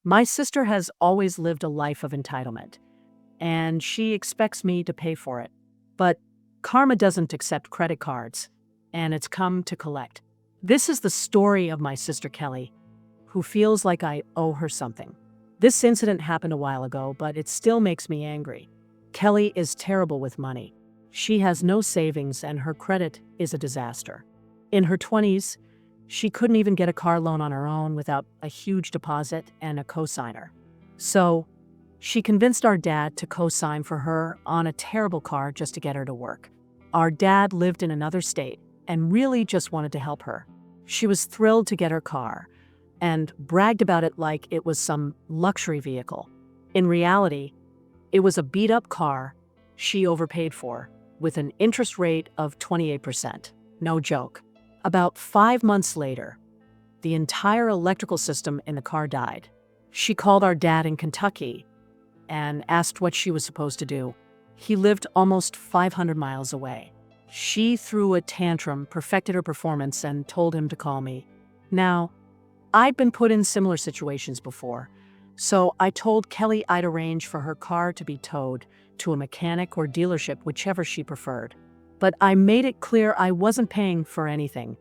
My sister has always lived a life of entitlement, and she expects me to pay for it. But karma doesn't accept credit cards, and it's come to collect. This is the story of my sister Kelly, who feels like I owe her something. This incident happened a while ago, but it still makes me angry. Kelly is terrible with money. She has no savings and her credit is a disaster. In her 20s, she couldn't even get a car loan on her own without a huge deposit and a cosigner. So, she convinced our dad to co-sign for her on a terrible car just to get her to work. Our dad lived in another state and really just wanted to help her. She was thrilled to get her car and bragged about it like it was some luxury vehicle. In reality, it was a beat-up car she overpaid for with an interest rate of 28%. No joke. About 5 months later, the entire electrical system in the car died. She called our dad in Kentucky and asked what she was supposed to do. He lived almost 500 miles away. She threw a tantrum, perfected her performance, and told him to call me. Now, I'd been put in similar situations before, so I told Kelly I'd arrange for her car to be towed to a mechanic or dealership, whichever she preferred. But I made it clear I wasn't paying for anything.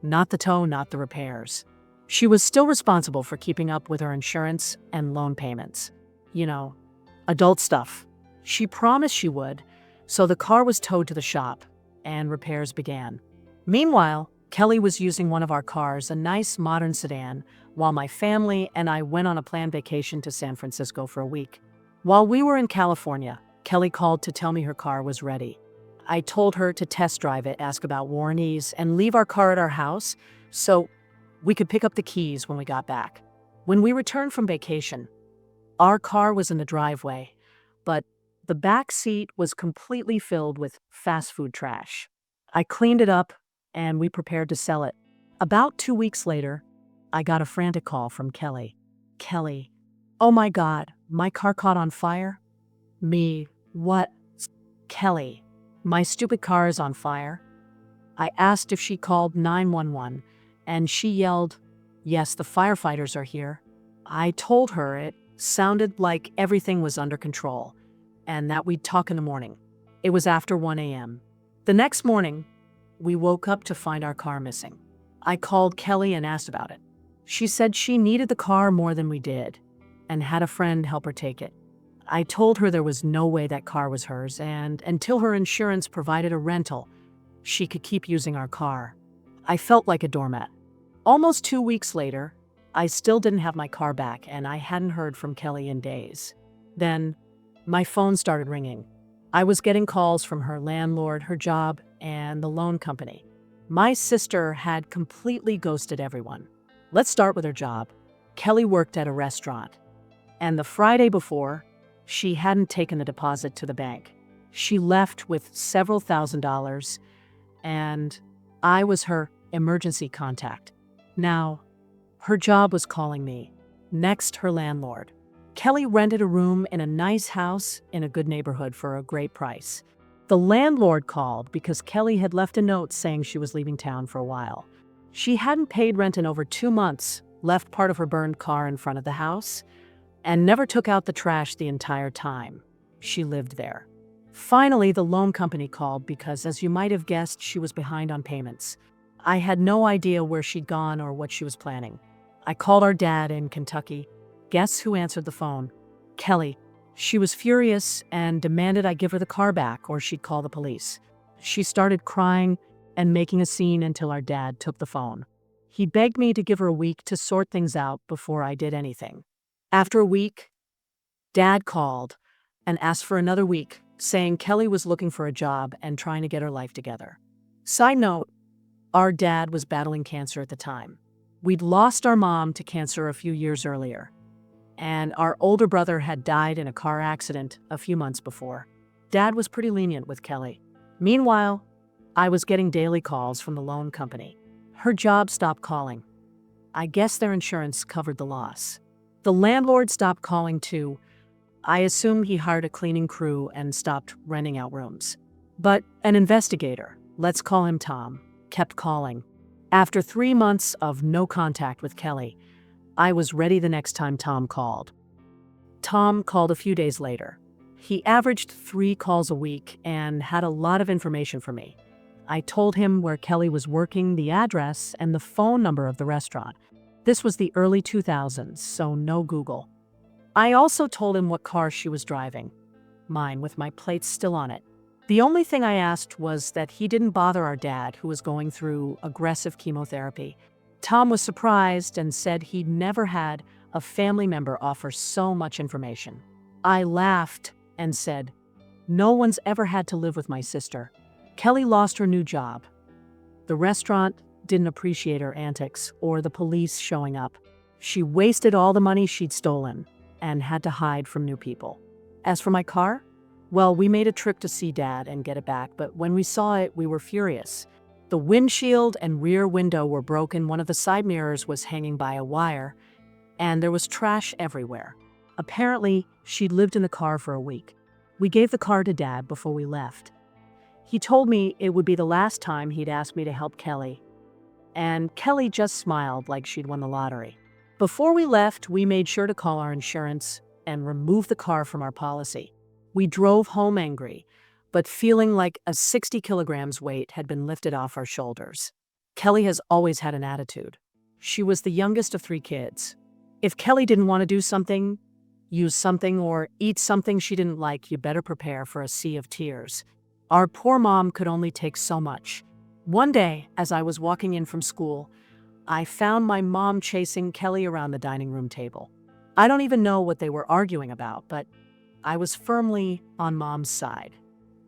Not the tow, not the repairs. She was still responsible for keeping up with her insurance and loan payments. You know, adult stuff. She promised she would, so the car was towed to the shop, and repairs began. Meanwhile, Kelly was using one of our cars, a nice modern sedan, while my family and I went on a planned vacation to San Francisco for a week. While we were in California, Kelly called to tell me her car was ready. I told her to test drive it, ask about warranties, and leave our car at our house so we could pick up the keys when we got back. When we returned from vacation, our car was in the driveway, but the back seat was completely filled with fast food trash. I cleaned it up and we prepared to sell it. About 2 weeks later, I got a frantic call from Kelly. Kelly, oh my God, my car caught on fire? Me, what? Kelly, my stupid car is on fire. I asked if she called 911 and she yelled, yes, the firefighters are here. I told her it sounded like everything was under control and that we'd talk in the morning. It was after 1 a.m. The next morning, we woke up to find our car missing. I called Kelly and asked about it. She said she needed the car more than we did and had a friend help her take it. I told her there was no way that car was hers, and until her insurance provided a rental, she could keep using our car. I felt like a doormat. Almost 2 weeks later, I still didn't have my car back, and I hadn't heard from Kelly in days. Then, my phone started ringing. I was getting calls from her landlord, her job, and the loan company. My sister had completely ghosted everyone. Let's start with her job. Kelly worked at a restaurant, and the Friday before, she hadn't taken the deposit to the bank. She left with several $1,000s, and I was her emergency contact. Now, her job was calling me. Next, her landlord. Kelly rented a room in a nice house in a good neighborhood for a great price. The landlord called because Kelly had left a note saying she was leaving town for a while. She hadn't paid rent in over 2 months, left part of her burned car in front of the house, and never took out the trash the entire time she lived there. Finally, the loan company called because, as you might have guessed, she was behind on payments. I had no idea where she'd gone or what she was planning. I called our dad in Kentucky. Guess who answered the phone? Kelly. She was furious and demanded I give her the car back or she'd call the police. She started crying and making a scene until our dad took the phone. He begged me to give her a week to sort things out before I did anything. After a week, Dad called and asked for another week, saying Kelly was looking for a job and trying to get her life together. Side note, our dad was battling cancer at the time. We'd lost our mom to cancer a few years earlier, and our older brother had died in a car accident a few months before. Dad was pretty lenient with Kelly. Meanwhile, I was getting daily calls from the loan company. Her job stopped calling. I guess their insurance covered the loss. The landlord stopped calling too. I assume he hired a cleaning crew and stopped renting out rooms. But an investigator, let's call him Tom, kept calling. After 3 months of no contact with Kelly, I was ready the next time Tom called. Tom called a few days later. He averaged 3 calls a week and had a lot of information for me. I told him where Kelly was working, the address, and the phone number of the restaurant. This was the early 2000s, so no Google. I also told him what car she was driving, mine with my plates still on it. The only thing I asked was that he didn't bother our dad, who was going through aggressive chemotherapy. Tom was surprised and said he'd never had a family member offer so much information. I laughed and said, "No one's ever had to live with my sister." Kelly lost her new job. The restaurant didn't appreciate her antics or the police showing up. She wasted all the money she'd stolen and had to hide from new people. As for my car, well, we made a trip to see Dad and get it back, but when we saw it, we were furious. The windshield and rear window were broken, one of the side mirrors was hanging by a wire, and there was trash everywhere. Apparently, she'd lived in the car for a week. We gave the car to Dad before we left. He told me it would be the last time he'd ask me to help Kelly, and Kelly just smiled like she'd won the lottery. Before we left, we made sure to call our insurance and remove the car from our policy. We drove home angry, but feeling like a 60 kilograms weight had been lifted off our shoulders. Kelly has always had an attitude. She was the youngest of 3 kids. If Kelly didn't want to do something, use something, or eat something she didn't like, you better prepare for a sea of tears. Our poor mom could only take so much. One day, as I was walking in from school, I found my mom chasing Kelly around the dining room table. I don't even know what they were arguing about, but I was firmly on Mom's side.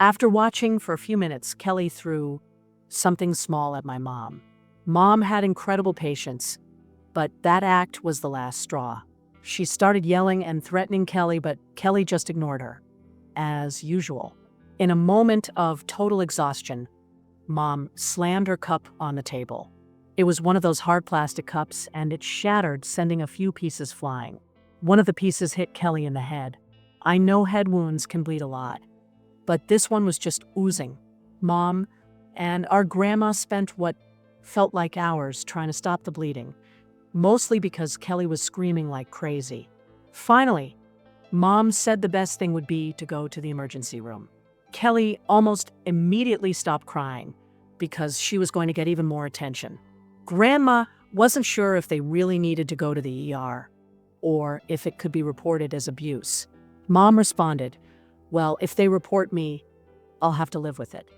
After watching for a few minutes, Kelly threw something small at my mom. Mom had incredible patience, but that act was the last straw. She started yelling and threatening Kelly, but Kelly just ignored her, as usual. In a moment of total exhaustion, Mom slammed her cup on the table. It was one of those hard plastic cups, and it shattered, sending a few pieces flying. One of the pieces hit Kelly in the head. I know head wounds can bleed a lot, but this one was just oozing. Mom and our grandma spent what felt like hours trying to stop the bleeding, mostly because Kelly was screaming like crazy. Finally, Mom said the best thing would be to go to the emergency room. Kelly almost immediately stopped crying because she was going to get even more attention. Grandma wasn't sure if they really needed to go to the ER or if it could be reported as abuse. Mom responded, "Well, if they report me, I'll have to live with it.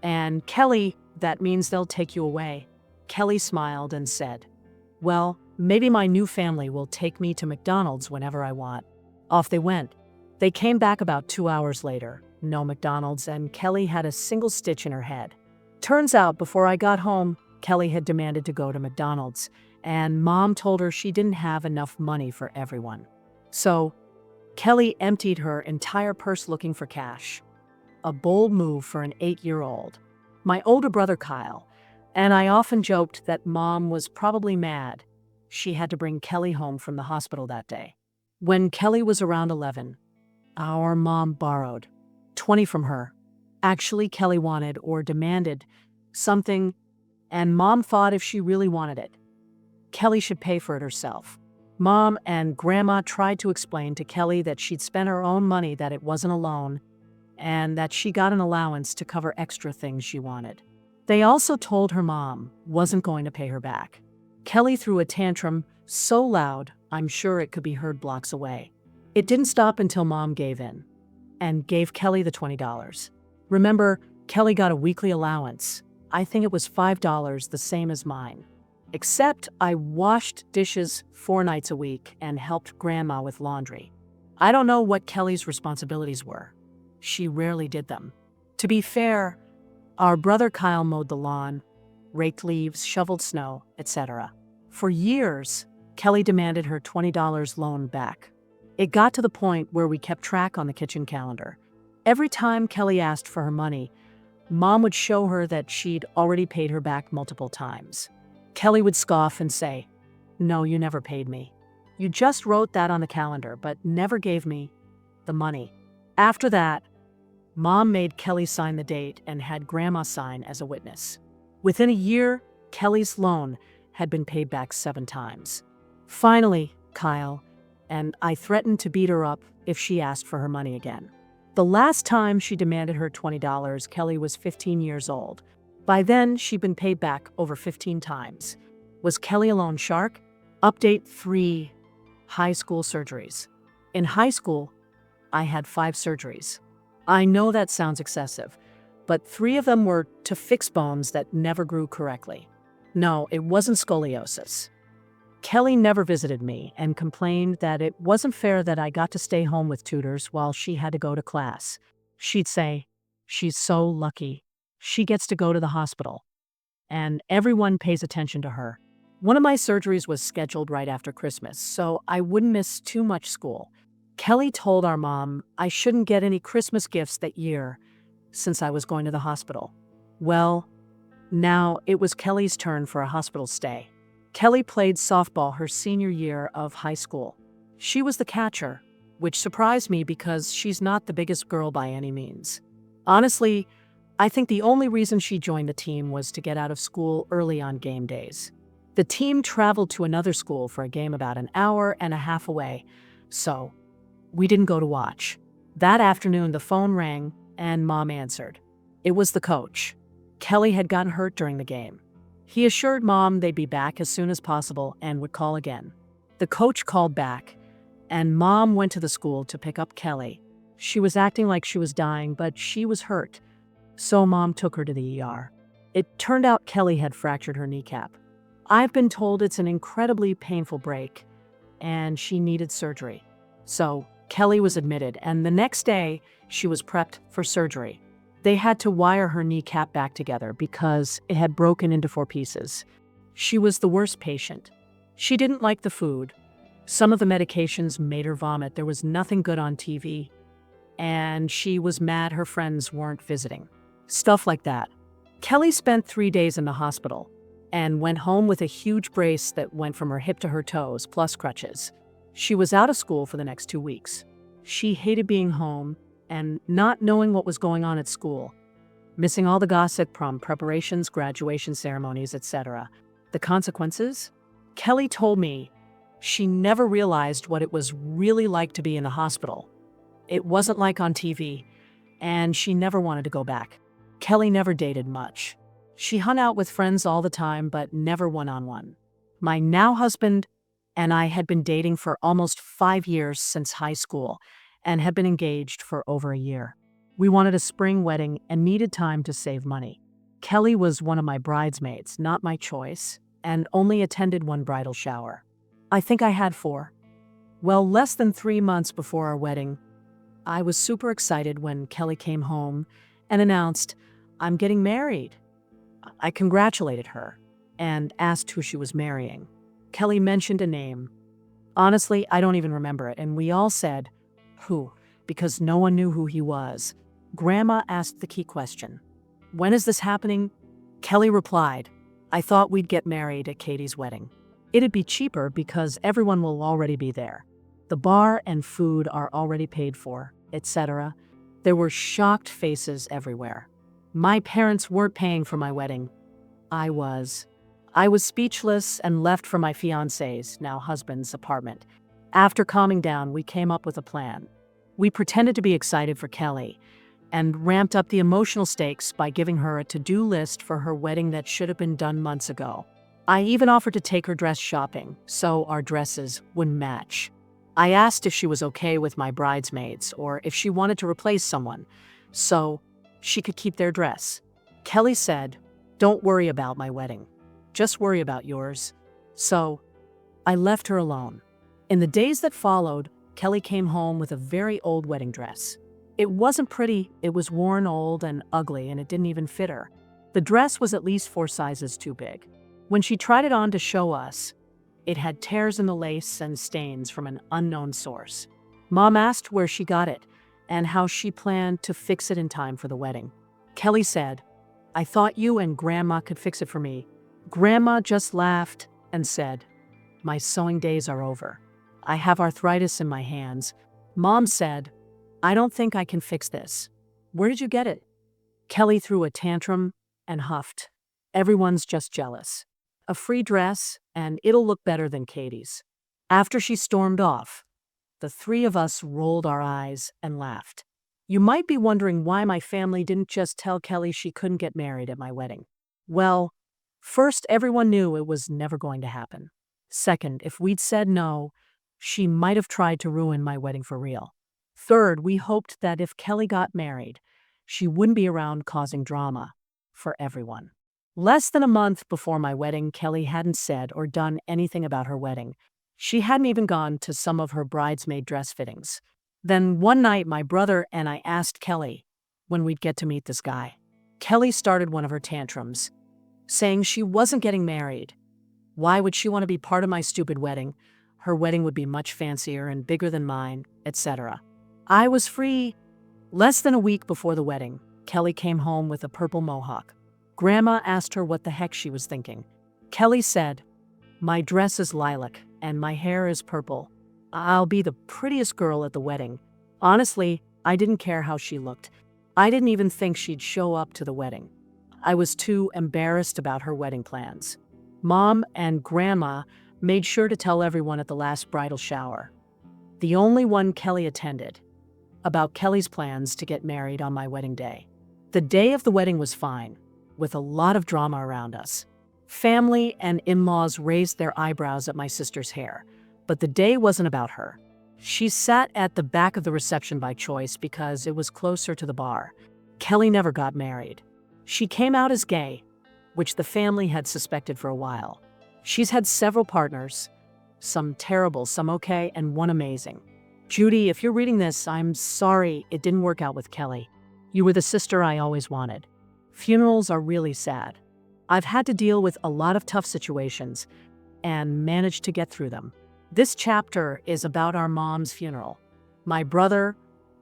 And Kelly, that means they'll take you away." Kelly smiled and said, "Well, maybe my new family will take me to McDonald's whenever I want." Off they went. They came back about 2 hours later. No McDonald's, and Kelly had a single stitch in her head. Turns out, before I got home, Kelly had demanded to go to McDonald's, and Mom told her she didn't have enough money for everyone. So, Kelly emptied her entire purse looking for cash. A bold move for an 8-year-old. My older brother Kyle and I often joked that Mom was probably mad she had to bring Kelly home from the hospital that day. When Kelly was around 11, our mom borrowed $20 from her. Actually, Kelly wanted or demanded something, and Mom thought if she really wanted it, Kelly should pay for it herself. Mom and Grandma tried to explain to Kelly that she'd spent her own money, that it wasn't a loan, and that she got an allowance to cover extra things she wanted. They also told her Mom wasn't going to pay her back. Kelly threw a tantrum so loud, I'm sure it could be heard blocks away. It didn't stop until Mom gave in and gave Kelly the $20. Remember, Kelly got a weekly allowance. I think it was $5, the same as mine. Except I washed dishes 4 nights a week and helped Grandma with laundry. I don't know what Kelly's responsibilities were. She rarely did them. To be fair, our brother Kyle mowed the lawn, raked leaves, shoveled snow, etc. For years, Kelly demanded her $20 loan back. It got to the point where we kept track on the kitchen calendar. Every time Kelly asked for her money, Mom would show her that she'd already paid her back multiple times. Kelly would scoff and say, "No, you never paid me. You just wrote that on the calendar, but never gave me the money." After that, Mom made Kelly sign the date and had Grandma sign as a witness. Within a year, Kelly's loan had been paid back 7 times. Finally, Kyle, and I threatened to beat her up if she asked for her money again. The last time she demanded her $20, Kelly was 15 years old. By then, she'd been paid back over 15 times. Was Kelly a loan shark? Update 3: high school surgeries. In high school, I had 5 surgeries. I know that sounds excessive, but 3 of them were to fix bones that never grew correctly. No, it wasn't scoliosis. Kelly never visited me and complained that it wasn't fair that I got to stay home with tutors while she had to go to class. She'd say, "She's so lucky. She gets to go to the hospital, and everyone pays attention to her." One of my surgeries was scheduled right after Christmas, so I wouldn't miss too much school. Kelly told our mom I shouldn't get any Christmas gifts that year since I was going to the hospital. Well, now it was Kelly's turn for a hospital stay. Kelly played softball her senior year of high school. She was the catcher, which surprised me because she's not the biggest girl by any means. Honestly, I think the only reason she joined the team was to get out of school early on game days. The team traveled to another school for a game about an hour and a half away, so we didn't go to watch. That afternoon, the phone rang and Mom answered. It was the coach. Kelly had gotten hurt during the game. He assured Mom they'd be back as soon as possible and would call again. The coach called back, and Mom went to the school to pick up Kelly. She was acting like she was dying, but she was hurt, so Mom took her to the ER. It turned out Kelly had fractured her kneecap. I've been told it's an incredibly painful break, and she needed surgery. So Kelly was admitted, and the next day, she was prepped for surgery. They had to wire her kneecap back together because it had broken into 4 pieces. She was the worst patient. She didn't like the food. Some of the medications made her vomit. There was nothing good on TV. And she was mad her friends weren't visiting. Stuff like that. Kelly spent 3 days in the hospital and went home with a huge brace that went from her hip to her toes, plus crutches. She was out of school for the next 2 weeks. She hated being home and not knowing what was going on at school, missing all the gossip, prom preparations, graduation ceremonies, etc. The consequences? Kelly told me she never realized what it was really like to be in the hospital. It wasn't like on TV, and she never wanted to go back. Kelly never dated much. She hung out with friends all the time, but never one-on-one. My now husband and I had been dating for almost 5 years since high school, and had been engaged for over a year. We wanted a spring wedding and needed time to save money. Kelly was one of my bridesmaids, not my choice, and only attended 1 bridal shower. I think I had 4. Well, less than 3 months before our wedding, I was super excited when Kelly came home and announced, "I'm getting married." I congratulated her and asked who she was marrying. Kelly mentioned a name. Honestly, I don't even remember it, and we all said, "Who?" because no one knew who he was. Grandma asked the key question. "When is this happening?" Kelly replied, "I thought we'd get married at Katie's wedding. It'd be cheaper because everyone will already be there. The bar and food are already paid for, etc." There were shocked faces everywhere. My parents weren't paying for my wedding. I was. I was speechless and left for my fiancé's, now husband's, apartment. After calming down, we came up with a plan. We pretended to be excited for Kelly and ramped up the emotional stakes by giving her a to-do list for her wedding that should have been done months ago. I even offered to take her dress shopping so our dresses wouldn't match. I asked if she was okay with my bridesmaids or if she wanted to replace someone so she could keep their dress. Kelly said, "Don't worry about my wedding. Just worry about yours." So I left her alone. In the days that followed, Kelly came home with a very old wedding dress. It wasn't pretty, it was worn, old, and ugly, and it didn't even fit her. The dress was at least 4 sizes too big. When she tried it on to show us, it had tears in the lace and stains from an unknown source. Mom asked where she got it and how she planned to fix it in time for the wedding. Kelly said, "I thought you and Grandma could fix it for me." Grandma just laughed and said, "My sewing days are over. I have arthritis in my hands." Mom said, "I don't think I can fix this. Where did you get it?" Kelly threw a tantrum and huffed. "Everyone's just jealous. A free dress, and it'll look better than Katie's." After she stormed off, the three of us rolled our eyes and laughed. You might be wondering why my family didn't just tell Kelly she couldn't get married at my wedding. Well, first, everyone knew it was never going to happen. Second, if we'd said no, she might have tried to ruin my wedding for real. Third, we hoped that if Kelly got married, she wouldn't be around causing drama for everyone. Less than a month before my wedding, Kelly hadn't said or done anything about her wedding. She hadn't even gone to some of her bridesmaid dress fittings. Then one night, my brother and I asked Kelly when we'd get to meet this guy. Kelly started one of her tantrums, saying she wasn't getting married. Why would she want to be part of my stupid wedding? Her wedding would be much fancier and bigger than mine, etc. I was free. Less than a week before the wedding, Kelly came home with a purple mohawk. Grandma asked her what the heck she was thinking. Kelly said, "My dress is lilac and my hair is purple. I'll be the prettiest girl at the wedding." Honestly, I didn't care how she looked. I didn't even think she'd show up to the wedding. I was too embarrassed about her wedding plans. Mom and Grandma made sure to tell everyone at the last bridal shower, the only one Kelly attended, about Kelly's plans to get married on my wedding day. The day of the wedding was fine, with a lot of drama around us. Family and in-laws raised their eyebrows at my sister's hair, but the day wasn't about her. She sat at the back of the reception by choice because it was closer to the bar. Kelly never got married. She came out as gay, which the family had suspected for a while. She's had several partners, some terrible, some okay, and one amazing. Judy, if you're reading this, I'm sorry it didn't work out with Kelly. You were the sister I always wanted. Funerals are really sad. I've had to deal with a lot of tough situations and managed to get through them. This chapter is about our mom's funeral. My brother,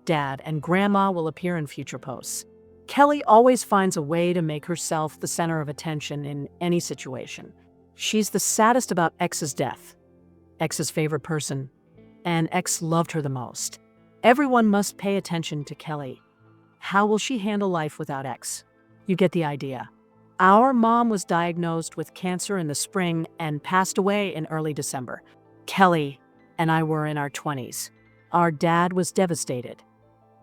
dad, and grandma will appear in future posts. Kelly always finds a way to make herself the center of attention in any situation. She's the saddest about X's death, X's favorite person, and X loved her the most. Everyone must pay attention to Kelly. How will she handle life without X? You get the idea. Our mom was diagnosed with cancer in the spring and passed away in early December. Kelly and I were in our 20s. Our dad was devastated,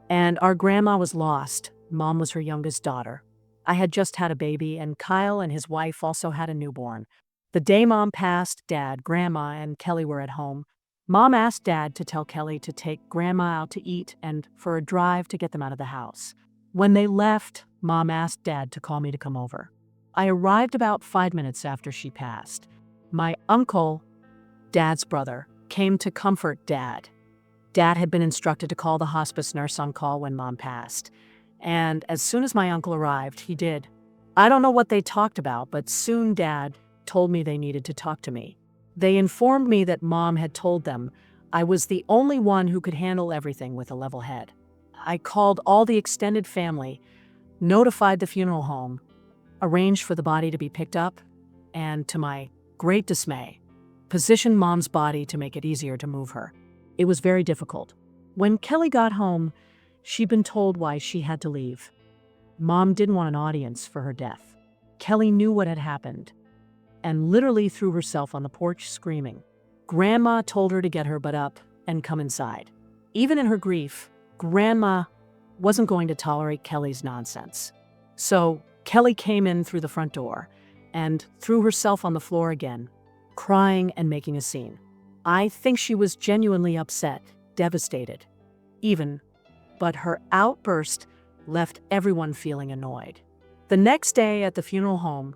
and our grandma was lost. Mom was her youngest daughter. I had just had a baby, and Kyle and his wife also had a newborn. The day Mom passed, Dad, Grandma, and Kelly were at home. Mom asked Dad to tell Kelly to take Grandma out to eat and for a drive to get them out of the house. When they left, Mom asked Dad to call me to come over. I arrived about 5 minutes after she passed. My uncle, Dad's brother, came to comfort Dad. Dad had been instructed to call the hospice nurse on call when Mom passed, and as soon as my uncle arrived, he did. I don't know what they talked about, but soon Dad told me they needed to talk to me. They informed me that Mom had told them I was the only one who could handle everything with a level head. I called all the extended family, notified the funeral home, arranged for the body to be picked up, and to my great dismay, positioned Mom's body to make it easier to move her. It was very difficult. When Kelly got home, she'd been told why she had to leave. Mom didn't want an audience for her death. Kelly knew what had happened and literally threw herself on the porch screaming. Grandma told her to get her butt up and come inside. Even in her grief, Grandma wasn't going to tolerate Kelly's nonsense. So Kelly came in through the front door and threw herself on the floor again, crying and making a scene. I think she was genuinely upset, devastated, even, but her outburst left everyone feeling annoyed. The next day at the funeral home,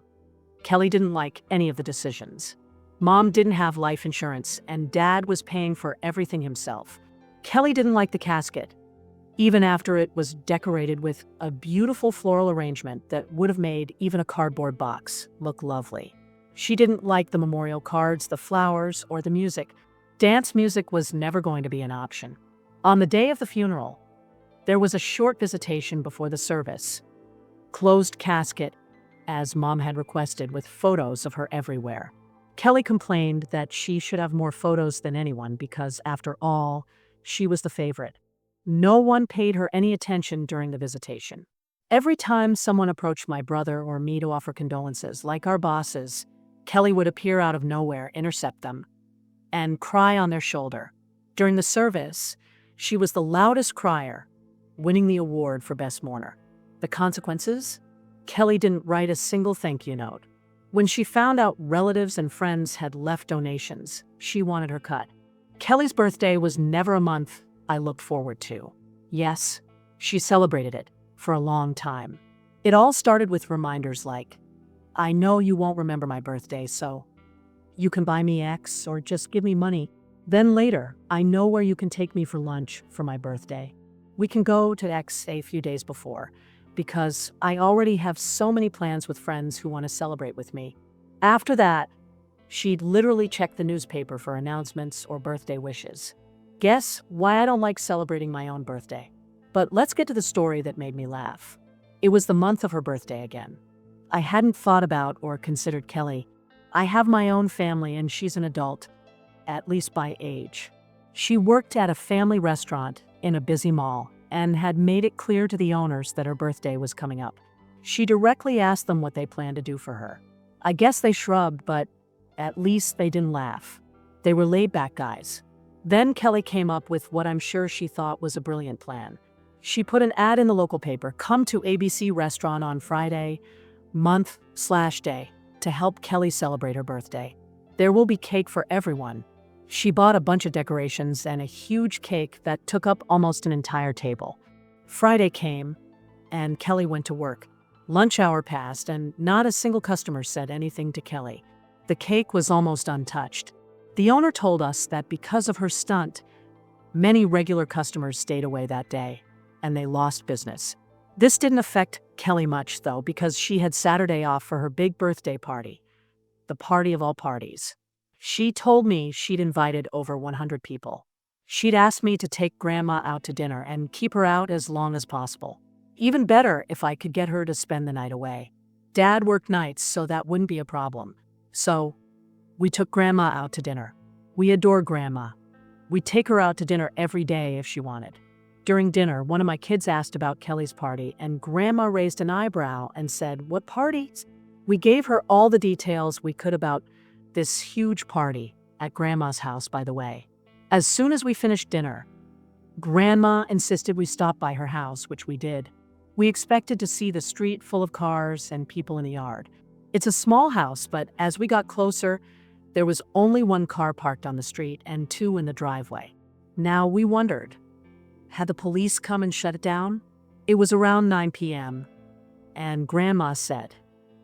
Kelly didn't like any of the decisions. Mom didn't have life insurance, and Dad was paying for everything himself. Kelly didn't like the casket, even after it was decorated with a beautiful floral arrangement that would have made even a cardboard box look lovely. She didn't like the memorial cards, the flowers, or the music. Dance music was never going to be an option. On the day of the funeral, there was a short visitation before the service. Closed casket, as Mom had requested, with photos of her everywhere. Kelly complained that she should have more photos than anyone because, after all, she was the favorite. No one paid her any attention during the visitation. Every time someone approached my brother or me to offer condolences, like our bosses, Kelly would appear out of nowhere, intercept them, and cry on their shoulder. During the service, she was the loudest crier, winning the award for Best Mourner. The consequences? Kelly didn't write a single thank you note. When she found out relatives and friends had left donations, she wanted her cut. Kelly's birthday was never a month I looked forward to. Yes, she celebrated it for a long time. It all started with reminders like, I know you won't remember my birthday, so you can buy me X or just give me money. Then later, I know where you can take me for lunch for my birthday. We can go to X a few days before, because I already have so many plans with friends who want to celebrate with me. After that, she'd literally check the newspaper for announcements or birthday wishes. Guess why I don't like celebrating my own birthday? But let's get to the story that made me laugh. It was the month of her birthday again. I hadn't thought about or considered Kelly. I have my own family and she's an adult, at least by age. She worked at a family restaurant in a busy mall and had made it clear to the owners that her birthday was coming up. She directly asked them what they planned to do for her. I guess they shrugged, but at least they didn't laugh. They were laid-back guys. Then Kelly came up with what I'm sure she thought was a brilliant plan. She put an ad in the local paper, come to ABC Restaurant on Friday, month/day, to help Kelly celebrate her birthday. There will be cake for everyone. She bought a bunch of decorations and a huge cake that took up almost an entire table. Friday came, and Kelly went to work. Lunch hour passed, and not a single customer said anything to Kelly. The cake was almost untouched. The owner told us that because of her stunt, many regular customers stayed away that day, and they lost business. This didn't affect Kelly much, though, because she had Saturday off for her big birthday party, the party of all parties. She told me she'd invited over 100 people. She'd asked me to take Grandma out to dinner and keep her out as long as possible. Even better if I could get her to spend the night away. Dad worked nights, so that wouldn't be a problem. So, we took Grandma out to dinner. We adore Grandma. We'd take her out to dinner every day if she wanted. During dinner, one of my kids asked about Kelly's party, and Grandma raised an eyebrow and said, "What party?" We gave her all the details we could about this huge party at Grandma's house, by the way. As soon as we finished dinner, Grandma insisted we stop by her house, which we did. We expected to see the street full of cars and people in the yard. It's a small house, but as we got closer, there was only one car parked on the street and two in the driveway. Now we wondered, had the police come and shut it down? It was around 9 p.m., and Grandma said,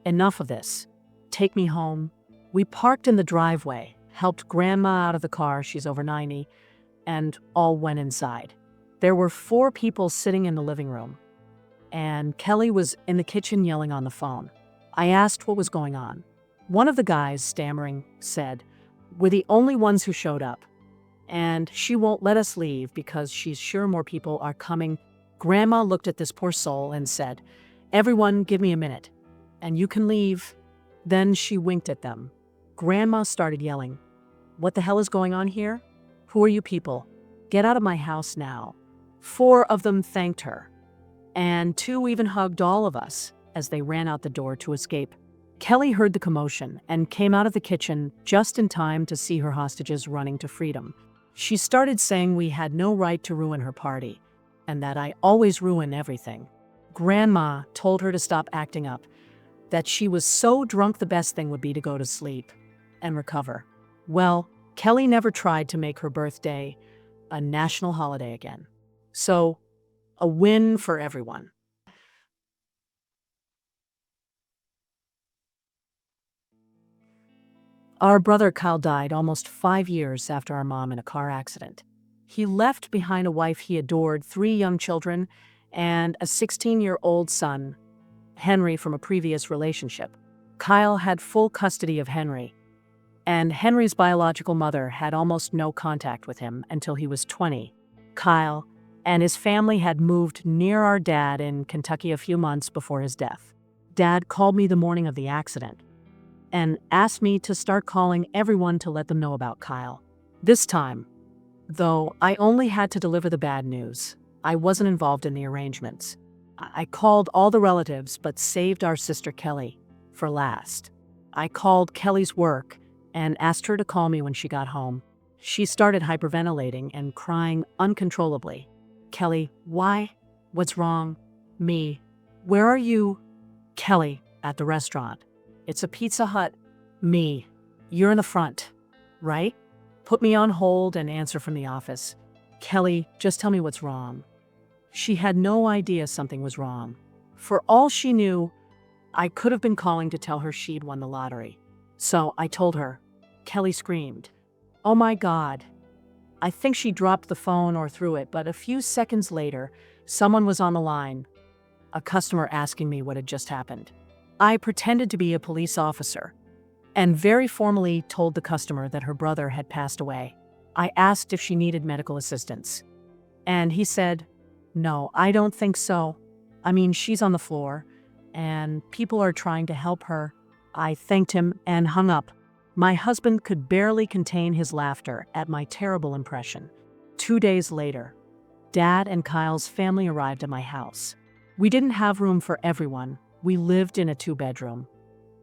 "Enough of this. Take me home." We parked in the driveway, helped Grandma out of the car, she's over 90, and all went inside. There were 4 people sitting in the living room, and Kelly was in the kitchen yelling on the phone. I asked what was going on. One of the guys, stammering, said, "We're the only ones who showed up, and she won't let us leave because she's sure more people are coming." Grandma looked at this poor soul and said, "Everyone, give me a minute, and you can leave." Then she winked at them. Grandma started yelling, "What the hell is going on here? Who are you people? Get out of my house now." 4 of them thanked her, and 2 even hugged all of us as they ran out the door to escape. Kelly heard the commotion and came out of the kitchen just in time to see her hostages running to freedom. She started saying we had no right to ruin her party, and that I always ruin everything. Grandma told her to stop acting up, that she was so drunk the best thing would be to go to sleep and recover. Well, Kelly never tried to make her birthday a national holiday again. So, a win for everyone. Our brother Kyle died almost 5 years after our mom in a car accident. He left behind a wife he adored, 3 young children, and a 16-year-old son, Henry, from a previous relationship. Kyle had full custody of Henry, and Henry's biological mother had almost no contact with him until he was 20. Kyle and his family had moved near our dad in Kentucky a few months before his death. Dad called me the morning of the accident and asked me to start calling everyone to let them know about Kyle. This time, though, I only had to deliver the bad news. I wasn't involved in the arrangements. I called all the relatives but saved our sister Kelly for last. I called Kelly's work and asked her to call me when she got home. She started hyperventilating and crying uncontrollably. Kelly, why? What's wrong? Me. Where are you? Kelly, at the restaurant. It's a Pizza Hut. Me. You're in the front, right? Put me on hold and answer from the office. Kelly, just tell me what's wrong. She had no idea something was wrong. For all she knew, I could have been calling to tell her she'd won the lottery. So I told her. Kelly screamed. Oh my God. I think she dropped the phone or threw it, but a few seconds later, someone was on the line, a customer asking me what had just happened. I pretended to be a police officer and very formally told the customer that her brother had passed away. I asked if she needed medical assistance, and he said, no, I don't think so. I mean, she's on the floor, and people are trying to help her. I thanked him and hung up. My husband could barely contain his laughter at my terrible impression. 2 days later, Dad and Kyle's family arrived at my house. We didn't have room for everyone. We lived in a 2-bedroom,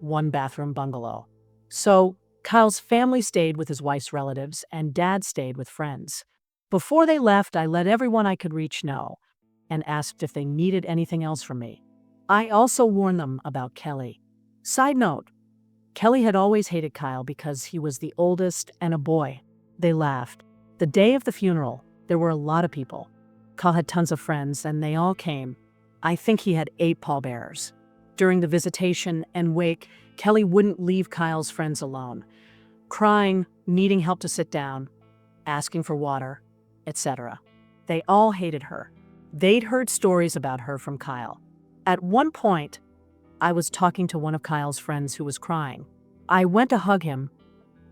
1-bathroom bungalow. So Kyle's family stayed with his wife's relatives, and Dad stayed with friends. Before they left, I let everyone I could reach know and asked if they needed anything else from me. I also warned them about Kelly. Side note, Kelly had always hated Kyle because he was the oldest and a boy. They laughed. The day of the funeral, there were a lot of people. Kyle had tons of friends, and they all came. I think he had 8 pallbearers. During the visitation and wake, Kelly wouldn't leave Kyle's friends alone, crying, needing help to sit down, asking for water, etc. They all hated her. They'd heard stories about her from Kyle. At one point, I was talking to one of Kyle's friends who was crying. I went to hug him,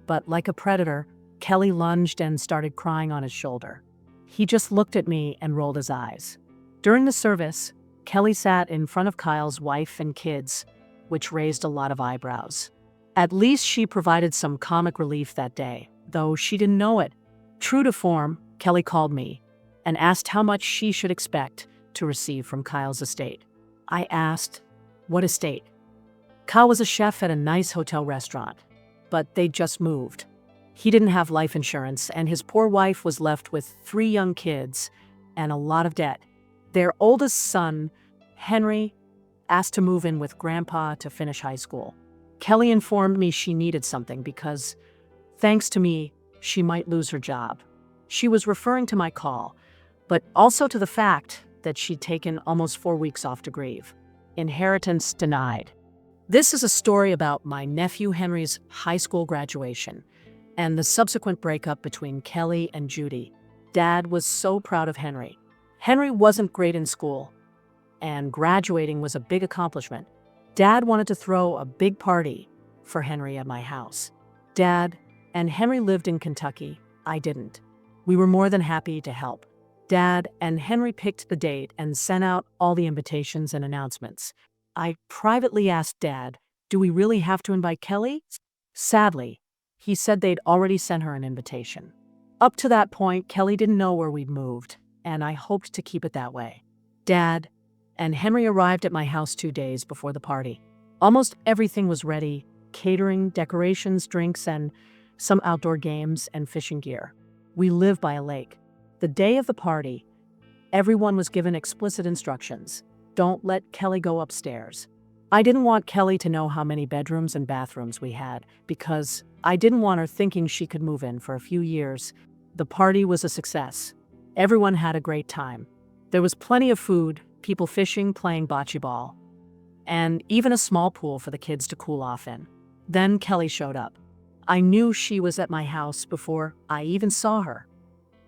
but like a predator, Kelly lunged and started crying on his shoulder. He just looked at me and rolled his eyes. During the service, Kelly sat in front of Kyle's wife and kids, which raised a lot of eyebrows. At least she provided some comic relief that day, though she didn't know it. True to form, Kelly called me and asked how much she should expect to receive from Kyle's estate. I asked, what estate? Kyle was a chef at a nice hotel restaurant, but they'd just moved. He didn't have life insurance, and his poor wife was left with 3 young kids and a lot of debt. Their oldest son, Henry, asked to move in with Grandpa to finish high school. Kelly informed me she needed something because, thanks to me, she might lose her job. She was referring to my call, but also to the fact that she'd taken almost 4 weeks off to grieve. Inheritance denied. This is a story about my nephew Henry's high school graduation and the subsequent breakup between Kelly and Judy. Dad was so proud of Henry. Henry wasn't great in school, and graduating was a big accomplishment. Dad wanted to throw a big party for Henry at my house. Dad and Henry lived in Kentucky. I didn't. We were more than happy to help. Dad and Henry picked the date and sent out all the invitations and announcements. I privately asked Dad, do we really have to invite Kelly? Sadly, he said they'd already sent her an invitation. Up to that point, Kelly didn't know where we'd moved, and I hoped to keep it that way. Dad and Henry arrived at my house 2 days before the party. Almost everything was ready: catering, decorations, drinks, and some outdoor games and fishing gear. We live by a lake. The day of the party, everyone was given explicit instructions. Don't let Kelly go upstairs. I didn't want Kelly to know how many bedrooms and bathrooms we had because I didn't want her thinking she could move in for a few years. The party was a success. Everyone had a great time. There was plenty of food, people fishing, playing bocce ball, and even a small pool for the kids to cool off in. Then Kelly showed up. I knew she was at my house before I even saw her.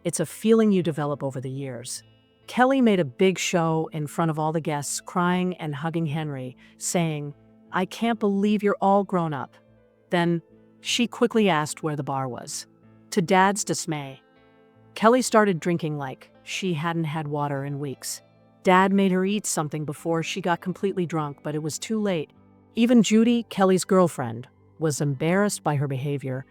It's a feeling you develop over the years. Kelly made a big show in front of all the guests, crying and hugging Henry, saying, "I can't believe you're all grown up." Then she quickly asked where the bar was. To Dad's dismay, Kelly started drinking like she hadn't had water in weeks. Dad made her eat something before she got completely drunk, but it was too late. Even Judy, Kelly's girlfriend, was embarrassed by her behavior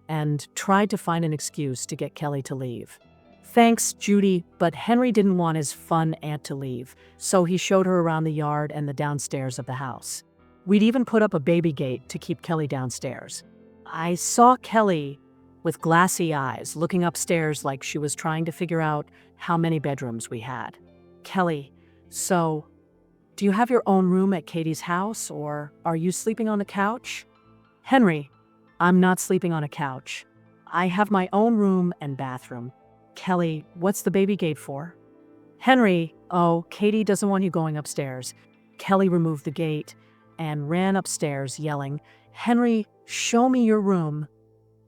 and tried to find an excuse to get Kelly to leave. Thanks, Judy, but Henry didn't want his fun aunt to leave, so he showed her around the yard and the downstairs of the house. We'd even put up a baby gate to keep Kelly downstairs. I saw Kelly with glassy eyes, looking upstairs like she was trying to figure out how many bedrooms we had. Kelly, so, do you have your own room at Katie's house, or are you sleeping on the couch? Henry, I'm not sleeping on a couch. I have my own room and bathroom. Kelly, what's the baby gate for? Henry, oh, Katie doesn't want you going upstairs. Kelly removed the gate and ran upstairs yelling, Henry, show me your room.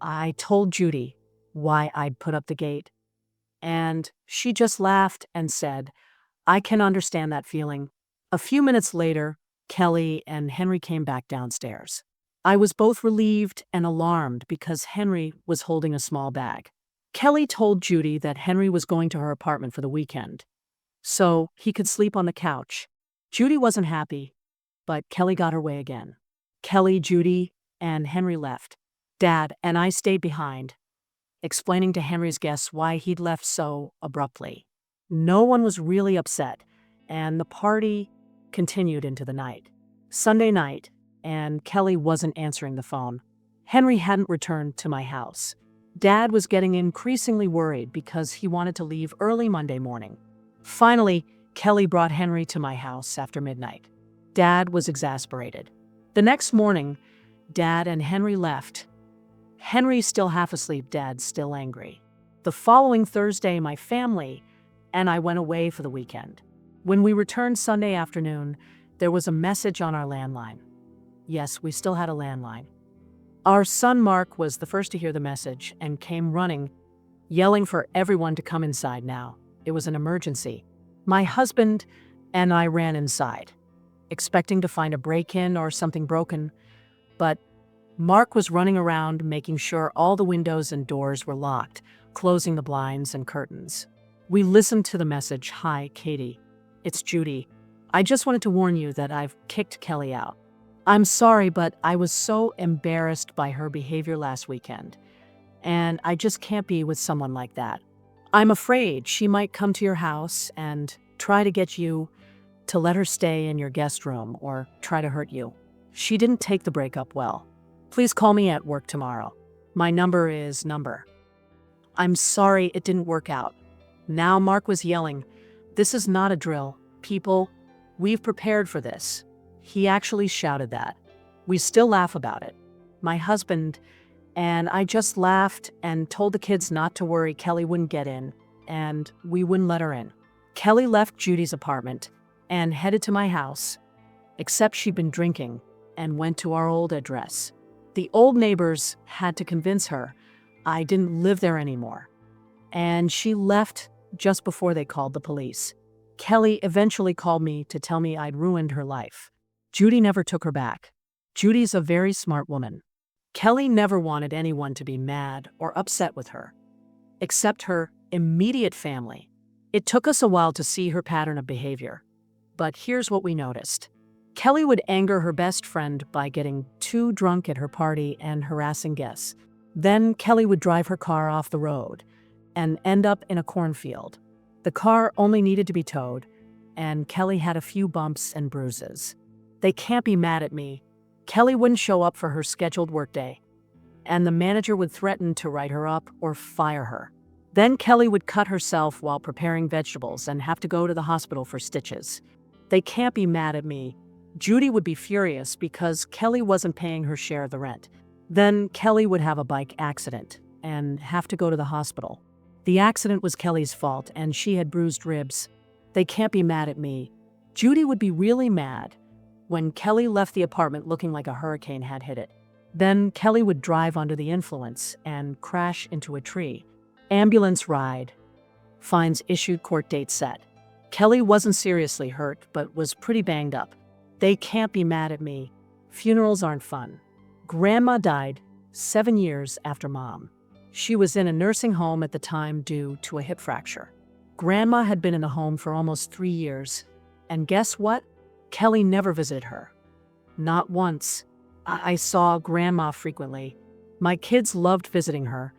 I told Judy why I'd put up the gate. And she just laughed and said, I can understand that feeling. A few minutes later, Kelly and Henry came back downstairs. I was both relieved and alarmed because Henry was holding a small bag. Kelly told Judy that Henry was going to her apartment for the weekend, so he could sleep on the couch. Judy wasn't happy, but Kelly got her way again. Kelly, Judy, and Henry left. Dad and I stayed behind, explaining to Henry's guests why he'd left so abruptly. No one was really upset, and the party continued into the night. Sunday night, and Kelly wasn't answering the phone. Henry hadn't returned to my house. Dad was getting increasingly worried because he wanted to leave early Monday morning. Finally, Kelly brought Henry to my house after midnight. Dad was exasperated. The next morning, Dad and Henry left. Henry still half asleep, Dad still angry. The following Thursday, my family and I went away for the weekend. When we returned Sunday afternoon, there was a message on our landline. Yes, we still had a landline. Our son Mark was the first to hear the message and came running, yelling for everyone to come inside now. It was an emergency. My husband and I ran inside, expecting to find a break-in or something broken, but Mark was running around making sure all the windows and doors were locked, closing the blinds and curtains. We listened to the message. Hi, Katie. It's Judy. I just wanted to warn you that I've kicked Kelly out. I'm sorry, but I was so embarrassed by her behavior last weekend, and I just can't be with someone like that. I'm afraid she might come to your house and try to get you to let her stay in your guest room or try to hurt you. She didn't take the breakup well. Please call me at work tomorrow. My number is number. I'm sorry it didn't work out. Now Mark was yelling, this is not a drill. People, we've prepared for this. He actually shouted that. We still laugh about it. My husband and I just laughed and told the kids not to worry, Kelly wouldn't get in, and we wouldn't let her in. Kelly left Judy's apartment and headed to my house, except she'd been drinking and went to our old address. The old neighbors had to convince her I didn't live there anymore, and she left just before they called the police. Kelly eventually called me to tell me I'd ruined her life. Judy never took her back. Judy's a very smart woman. Kelly never wanted anyone to be mad or upset with her, except her immediate family. It took us a while to see her pattern of behavior, but here's what we noticed. Kelly would anger her best friend by getting too drunk at her party and harassing guests. Then Kelly would drive her car off the road and end up in a cornfield. The car only needed to be towed, and Kelly had a few bumps and bruises. They can't be mad at me. Kelly wouldn't show up for her scheduled workday, and the manager would threaten to write her up or fire her. Then Kelly would cut herself while preparing vegetables and have to go to the hospital for stitches. They can't be mad at me. Judy would be furious because Kelly wasn't paying her share of the rent. Then Kelly would have a bike accident and have to go to the hospital. The accident was Kelly's fault, and she had bruised ribs. They can't be mad at me. Judy would be really mad when Kelly left the apartment looking like a hurricane had hit it. Then Kelly would drive under the influence and crash into a tree. Ambulance ride. Fines issued, court date set. Kelly wasn't seriously hurt, but was pretty banged up. They can't be mad at me. Funerals aren't fun. Grandma died 7 years after Mom. She was in a nursing home at the time due to a hip fracture. Grandma had been in the home for almost 3 years. And guess what? Kelly never visited her. Not once. I saw Grandma frequently. My kids loved visiting her,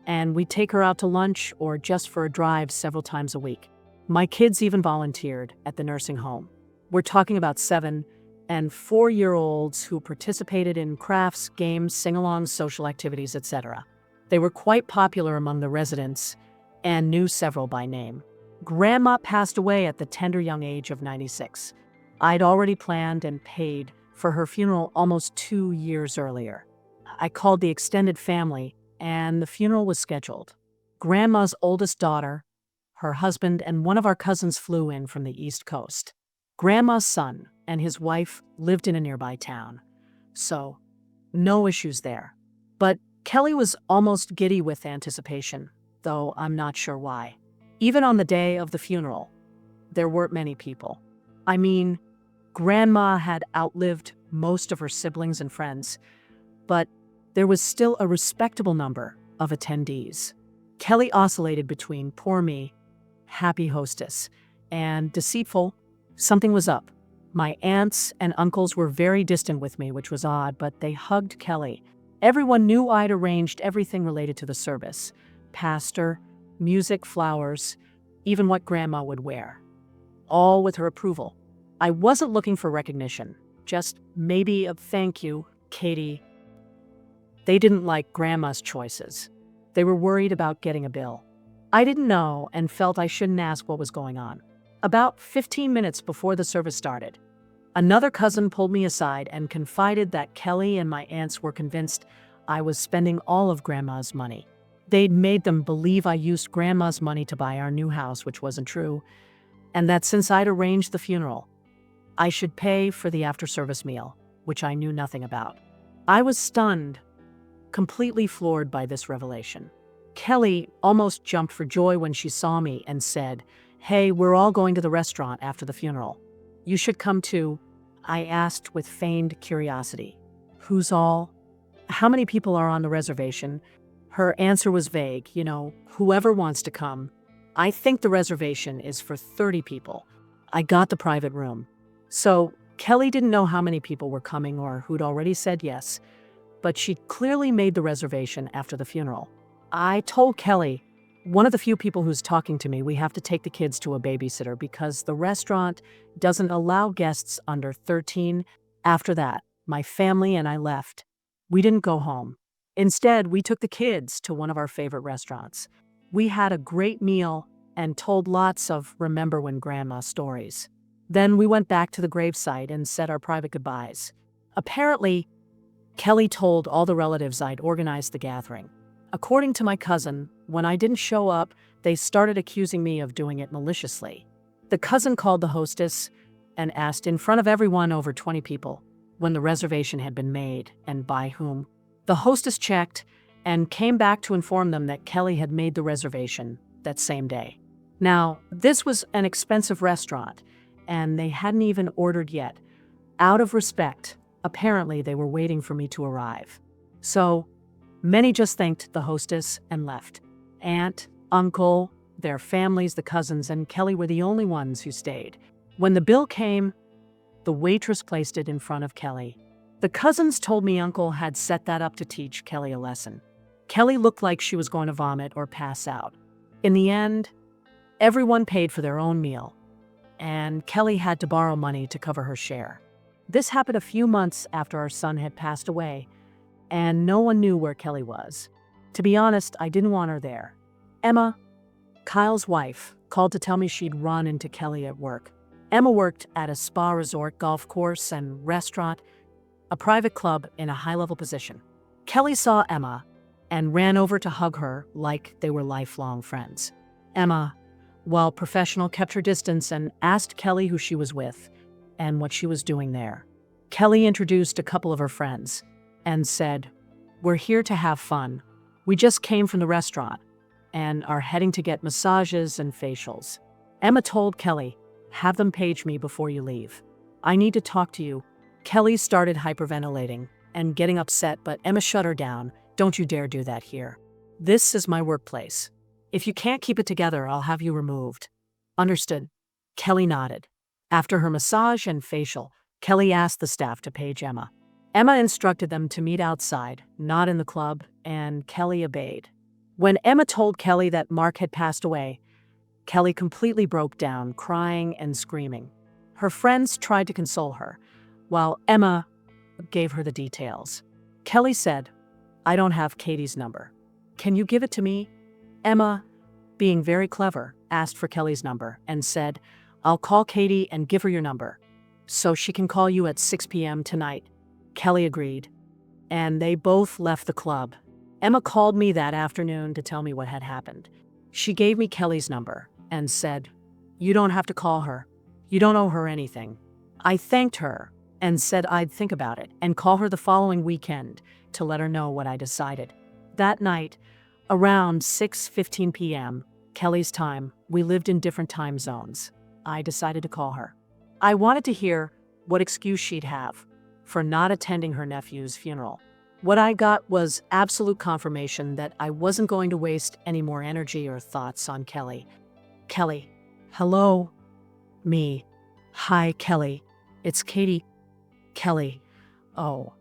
and we'd take her out to lunch or just for a drive several times a week. My kids even volunteered at the nursing home. We're talking about 7- and 4-year-olds who participated in crafts, games, sing-alongs, social activities, etc. They were quite popular among the residents and knew several by name. Grandma passed away at the tender young age of 96. I'd already planned and paid for her funeral almost 2 years earlier. I called the extended family, and the funeral was scheduled. Grandma's oldest daughter, her husband, and one of our cousins flew in from the East Coast. Grandma's son and his wife lived in a nearby town, so no issues there. But Kelly was almost giddy with anticipation, though I'm not sure why. Even on the day of the funeral, there weren't many people. I mean, Grandma had outlived most of her siblings and friends, but there was still a respectable number of attendees. Kelly oscillated between poor me, happy hostess, and deceitful, something was up. My aunts and uncles were very distant with me, which was odd, but they hugged Kelly. Everyone knew I'd arranged everything related to the service: pastor, music, flowers, even what Grandma would wear. All with her approval. I wasn't looking for recognition, just maybe a thank you, Katie. They didn't like Grandma's choices. They were worried about getting a bill. I didn't know and felt I shouldn't ask what was going on. About 15 minutes before the service started, another cousin pulled me aside and confided that Kelly and my aunts were convinced I was spending all of Grandma's money. They'd made them believe I used Grandma's money to buy our new house, which wasn't true, and that since I'd arranged the funeral, I should pay for the after-service meal, which I knew nothing about. I was stunned, completely floored by this revelation. Kelly almost jumped for joy when she saw me and said, "Hey, we're all going to the restaurant after the funeral. You should come too." I asked with feigned curiosity. "Who's all? How many people are on the reservation?" Her answer was vague. Whoever wants to come. I think the reservation is for 30 people. I got the private room. So Kelly didn't know how many people were coming or who'd already said yes, but she clearly made the reservation after the funeral. I told Kelly, one of the few people who's talking to me, we have to take the kids to a babysitter because the restaurant doesn't allow guests under 13. After that, my family and I left. We didn't go home. Instead, we took the kids to one of our favorite restaurants. We had a great meal and told lots of remember when Grandma stories. Then we went back to the gravesite and said our private goodbyes. Apparently, Kelly told all the relatives I'd organized the gathering. According to my cousin, when I didn't show up, they started accusing me of doing it maliciously. The cousin called the hostess and asked in front of everyone, over 20 people, when the reservation had been made and by whom. The hostess checked and came back to inform them that Kelly had made the reservation that same day. Now, this was an expensive restaurant, and they hadn't even ordered yet. Out of respect, apparently they were waiting for me to arrive. So, many just thanked the hostess and left. Aunt, uncle, their families, the cousins, and Kelly were the only ones who stayed. When the bill came, the waitress placed it in front of Kelly. The cousins told me Uncle had set that up to teach Kelly a lesson. Kelly looked like she was going to vomit or pass out. In the end, everyone paid for their own meal, and Kelly had to borrow money to cover her share. This happened a few months after our son had passed away, and no one knew where Kelly was. To be honest, I didn't want her there. Emma, Kyle's wife, called to tell me she'd run into Kelly at work. Emma worked at a spa resort, golf course, and restaurant, a private club in a high-level position. Kelly saw Emma and ran over to hug her like they were lifelong friends. Emma, while professional, kept her distance and asked Kelly who she was with and what she was doing there. Kelly introduced a couple of her friends and said, "We're here to have fun. We just came from the restaurant and are heading to get massages and facials." Emma told Kelly, "Have them page me before you leave. I need to talk to you." Kelly started hyperventilating and getting upset, but Emma shut her down. "Don't you dare do that here. This is my workplace. If you can't keep it together, I'll have you removed." "Understood." Kelly nodded. After her massage and facial, Kelly asked the staff to page Emma. Emma instructed them to meet outside, not in the club, and Kelly obeyed. When Emma told Kelly that Mark had passed away, Kelly completely broke down, crying and screaming. Her friends tried to console her, while Emma gave her the details. Kelly said, "I don't have Katie's number. Can you give it to me? Emma, being very clever, asked for Kelly's number and said, I'll call Katie and give her your number so she can call you at 6 p.m. tonight. Kelly agreed, and they both left the club. Emma called me that afternoon to tell me what had happened. She gave me Kelly's number and said, You don't have to call her. You don't owe her anything. I thanked her and said I'd think about it and call her the following weekend to let her know what I decided. That night, around 6:15 p.m., Kelly's time, we lived in different time zones. I decided to call her. I wanted to hear what excuse she'd have for not attending her nephew's funeral. What I got was absolute confirmation that I wasn't going to waste any more energy or thoughts on Kelly. Kelly. Hello. Me. Hi, Kelly. It's Katie. Kelly. Oh.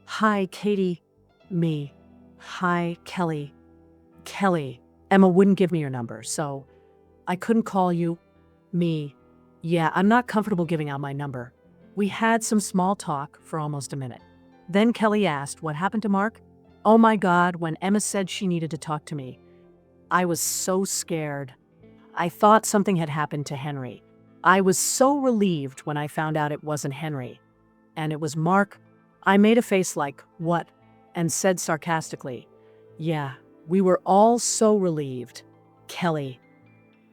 Hi, Katie. Me. Hi, Kelly. Kelly. Emma wouldn't give me your number, so I couldn't call you. Me. Yeah, I'm not comfortable giving out my number. We had some small talk for almost a minute. Then Kelly asked what happened to Mark. Oh my God, when Emma said she needed to talk to me, I was so scared. I thought something had happened to Henry. I was so relieved when I found out it wasn't Henry, and it was Mark. I made a face like, what? And said sarcastically, yeah, we were all so relieved. Kelly.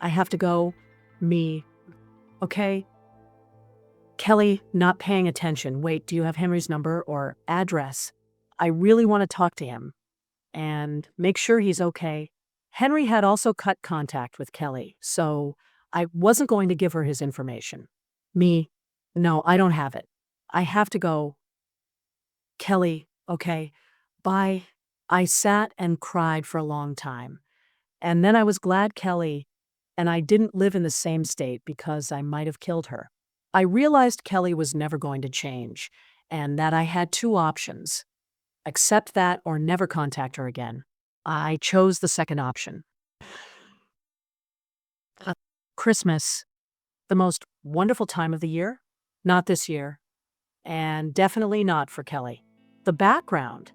I have to go. Me. Okay. Kelly, not paying attention. Wait, do you have Henry's number or address? I really want to talk to him and make sure he's okay. Henry had also cut contact with Kelly, so I wasn't going to give her his information. Me? No, I don't have it. I have to go. Kelly, okay. Bye. I sat and cried for a long time. And then I was glad Kelly and I didn't live in the same state because I might have killed her. I realized Kelly was never going to change and that I had two options: accept that or never contact her again. I chose the second option. Christmas, the most wonderful time of the year? Not this year, and definitely not for Kelly. The background: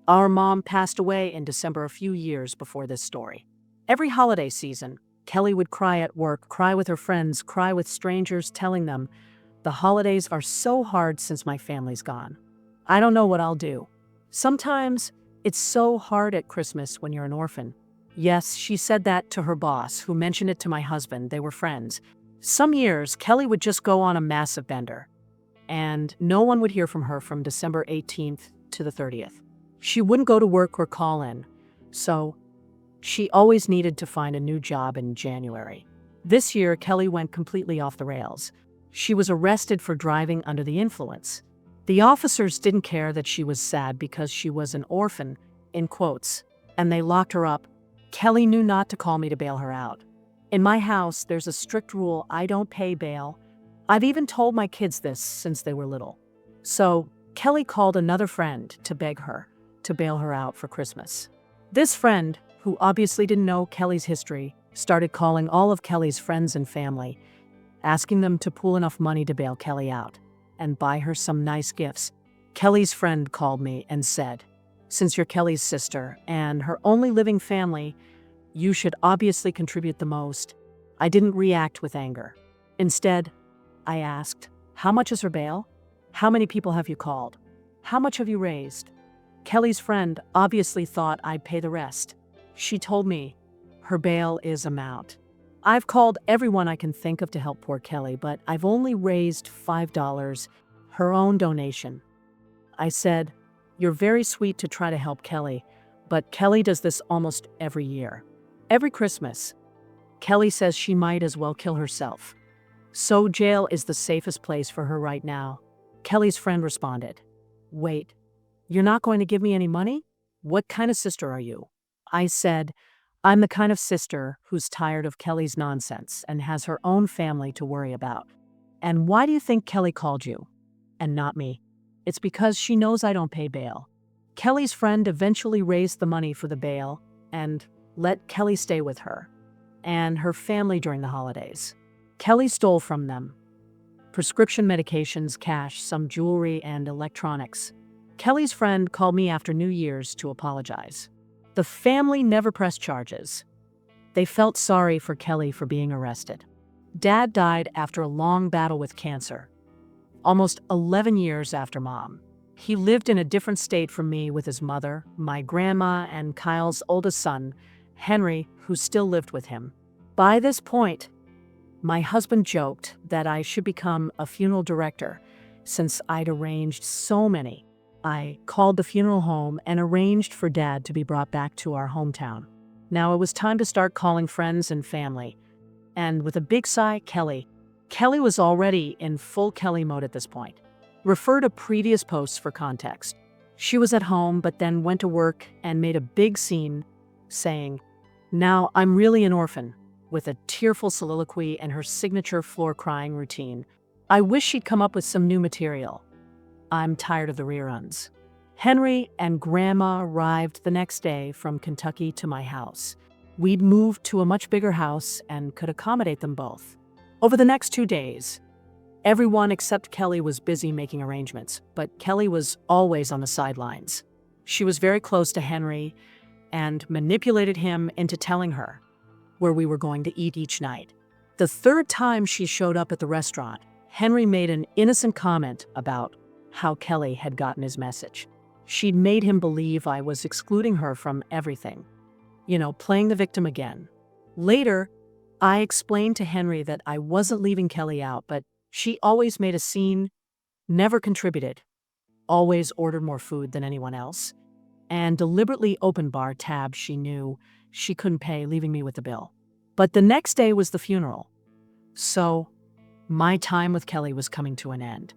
our mom passed away in December a few years before this story. Every holiday season, Kelly would cry at work, cry with her friends, cry with strangers, telling them, the holidays are so hard since my family's gone. I don't know what I'll do. Sometimes it's so hard at Christmas when you're an orphan. Yes, she said that to her boss, who mentioned it to my husband. They were friends. Some years, Kelly would just go on a massive bender, and no one would hear from her from December 18th to the 30th. She wouldn't go to work or call in, so she always needed to find a new job in January. This year, Kelly went completely off the rails. She was arrested for driving under the influence. The officers didn't care that she was sad because she was an orphan, in quotes, and they locked her up. Kelly knew not to call me to bail her out. In my house, there's a strict rule: I don't pay bail. I've even told my kids this since they were little. So Kelly called another friend to beg her to bail her out for Christmas. This friend, who obviously didn't know Kelly's history, started calling all of Kelly's friends and family, asking them to pool enough money to bail Kelly out and buy her some nice gifts. Kelly's friend called me and said, since you're Kelly's sister and her only living family, you should obviously contribute the most. I didn't react with anger. Instead, I asked, how much is her bail? How many people have you called? How much have you raised? Kelly's friend obviously thought I'd pay the rest. She told me her bail is amount. I've called everyone I can think of to help poor Kelly, but I've only raised $5, her own donation. I said, you're very sweet to try to help Kelly, but Kelly does this almost every year. Every Christmas, Kelly says she might as well kill herself. So jail is the safest place for her right now. Kelly's friend responded, wait, you're not going to give me any money? What kind of sister are you? I said, I'm the kind of sister who's tired of Kelly's nonsense and has her own family to worry about. And why do you think Kelly called you and not me? It's because she knows I don't pay bail. Kelly's friend eventually raised the money for the bail and let Kelly stay with her and her family during the holidays. Kelly stole from them prescription medications, cash, some jewelry, and electronics. Kelly's friend called me after New Year's to apologize. The family never pressed charges. They felt sorry for Kelly for being arrested. Dad died after a long battle with cancer, almost 11 years after Mom. He lived in a different state from me with his mother, my grandma, and Kyle's oldest son, Henry, who still lived with him. By this point, my husband joked that I should become a funeral director since I'd arranged so many. I called the funeral home and arranged for Dad to be brought back to our hometown. Now it was time to start calling friends and family. And with a big sigh, Kelly was already in full Kelly mode at this point. Refer to previous posts for context. She was at home, but then went to work and made a big scene, saying, "Now I'm really an orphan," with a tearful soliloquy and her signature floor crying routine. I wish she'd come up with some new material. I'm tired of the reruns. Henry and Grandma arrived the next day from Kentucky to my house. We'd moved to a much bigger house and could accommodate them both. Over the next 2 days, everyone except Kelly was busy making arrangements, but Kelly was always on the sidelines. She was very close to Henry and manipulated him into telling her where we were going to eat each night. The third time she showed up at the restaurant, Henry made an innocent comment about how Kelly had gotten his message. She'd made him believe I was excluding her from everything. Playing the victim again. Later, I explained to Henry that I wasn't leaving Kelly out, but she always made a scene, never contributed, always ordered more food than anyone else, and deliberately opened bar tabs she knew she couldn't pay, leaving me with the bill. But the next day was the funeral, so my time with Kelly was coming to an end.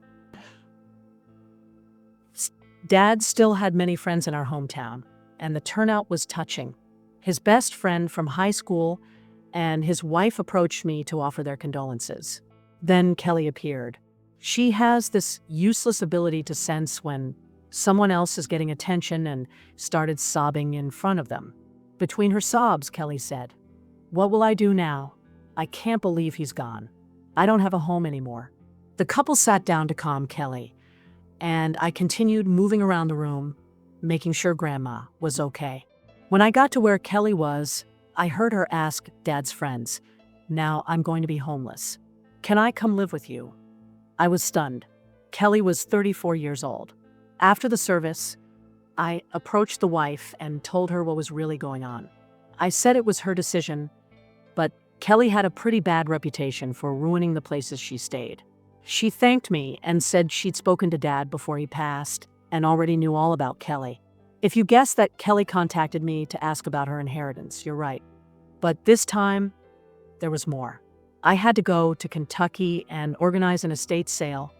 Dad still had many friends in our hometown, and the turnout was touching. His best friend from high school and his wife approached me to offer their condolences. Then Kelly appeared. She has this useless ability to sense when someone else is getting attention and started sobbing in front of them. Between her sobs, Kelly said, "What will I do now? I can't believe he's gone. I don't have a home anymore." The couple sat down to calm Kelly, and I continued moving around the room, making sure Grandma was okay. When I got to where Kelly was, I heard her ask Dad's friends, "Now I'm going to be homeless. Can I come live with you?" I was stunned. Kelly was 34 years old. After the service, I approached the wife and told her what was really going on. I said it was her decision, but Kelly had a pretty bad reputation for ruining the places she stayed. She thanked me and said she'd spoken to Dad before he passed and already knew all about Kelly. If you guessed that Kelly contacted me to ask about her inheritance, you're right. But this time, there was more. I had to go to Kentucky and organize an estate sale,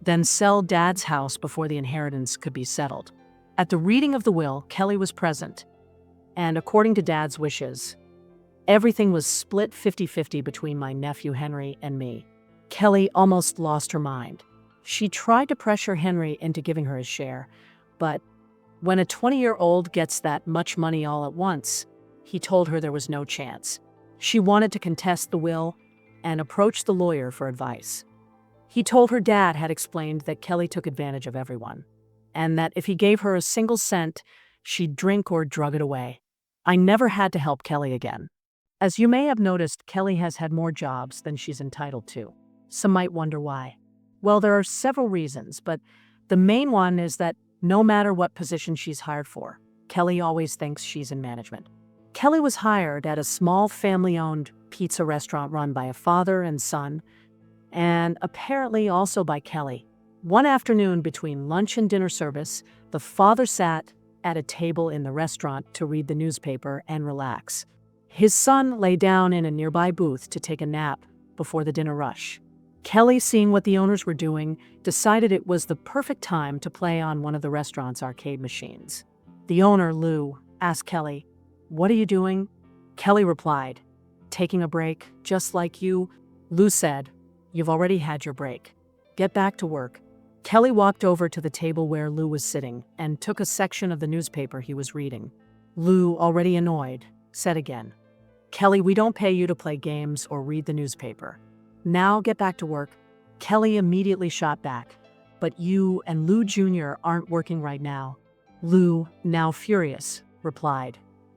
then sell Dad's house before the inheritance could be settled. At the reading of the will, Kelly was present, and according to Dad's wishes, everything was split 50-50 between my nephew Henry and me. Kelly almost lost her mind. She tried to pressure Henry into giving her his share, but when a 20-year-old gets that much money all at once, he told her there was no chance. She wanted to contest the will and approached the lawyer for advice. He told her Dad had explained that Kelly took advantage of everyone, and that if he gave her a single cent, she'd drink or drug it away. I never had to help Kelly again. As you may have noticed, Kelly has had more jobs than she's entitled to. Some might wonder why. Well, there are several reasons, but the main one is that no matter what position she's hired for, Kelly always thinks she's in management. Kelly was hired at a small family-owned pizza restaurant run by a father and son, and apparently also by Kelly. One afternoon between lunch and dinner service, the father sat at a table in the restaurant to read the newspaper and relax. His son lay down in a nearby booth to take a nap before the dinner rush. Kelly, seeing what the owners were doing, decided it was the perfect time to play on one of the restaurant's arcade machines. The owner, Lou, asked Kelly, "What are you doing?" Kelly replied, "Taking a break, just like you." Lou said, "You've already had your break. Get back to work." Kelly walked over to the table where Lou was sitting and took a section of the newspaper he was reading. Lou, already annoyed, said again, "Kelly, we don't pay you to play games or read the newspaper. Now get back to work." Kelly immediately shot back, "But you and Lou Jr. aren't working right now." Lou, now furious, replied,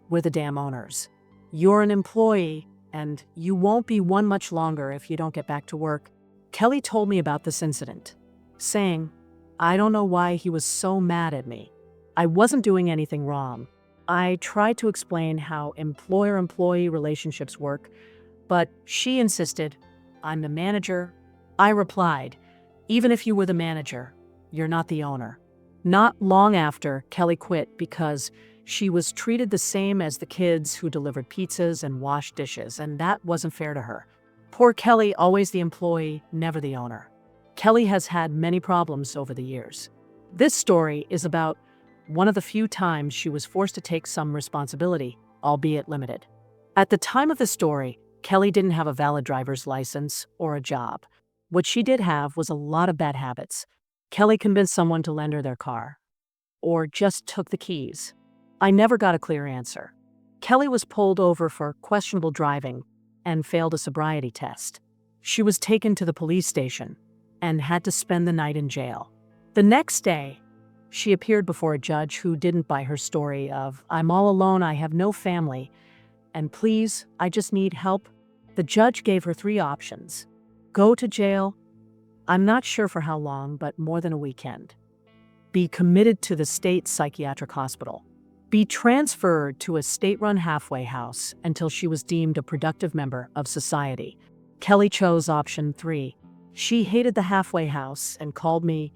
We're the damn owners. You're an employee, and you won't be one much longer if you don't get back to work. Kelly told me about this incident, saying, I don't know why he was so mad at me. I wasn't doing anything wrong. I tried to explain how employer-employee relationships work, but she insisted, I'm the manager. I replied, even if you were the manager, you're not the owner. Not long after, Kelly quit because she was treated the same as the kids who delivered pizzas and washed dishes, and that wasn't fair to her. Poor Kelly, always the employee, never the owner. Kelly has had many problems over the years. This story is about one of the few times she was forced to take some responsibility, albeit limited. At the time of the story, Kelly didn't have a valid driver's license or a job. What she did have was a lot of bad habits. Kelly convinced someone to lend her their car, or just took the keys. I never got a clear answer. Kelly was pulled over for questionable driving and failed a sobriety test. She was taken to the police station and had to spend the night in jail. The next day, she appeared before a judge who didn't buy her story of, I'm all alone, I have no family, and please, I just need help. The judge gave her 3 options. Go to jail, I'm not sure for how long, but more than a weekend. Be committed to the state psychiatric hospital. Be transferred to a state-run halfway house until she was deemed a productive member of society. Kelly chose option 3. She hated the halfway house and called me,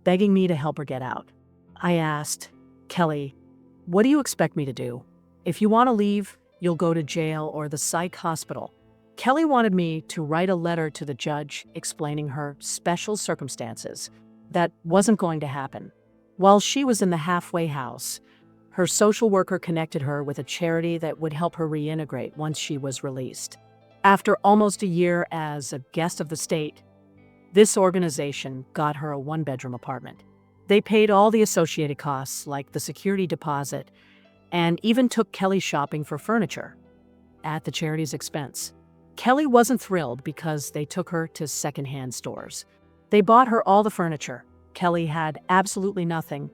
begging me to help her get out. I asked, Kelly, what do you expect me to do? If you want to leave, you'll go to jail or the psych hospital. Kelly wanted me to write a letter to the judge explaining her special circumstances. That wasn't going to happen. While she was in the halfway house, her social worker connected her with a charity that would help her reintegrate once she was released. After almost a year as a guest of the state, this organization got her a 1-bedroom apartment. They paid all the associated costs, like the security deposit, and even took Kelly shopping for furniture at the charity's expense. Kelly wasn't thrilled because they took her to secondhand stores. They bought her all the furniture. Kelly had absolutely nothing,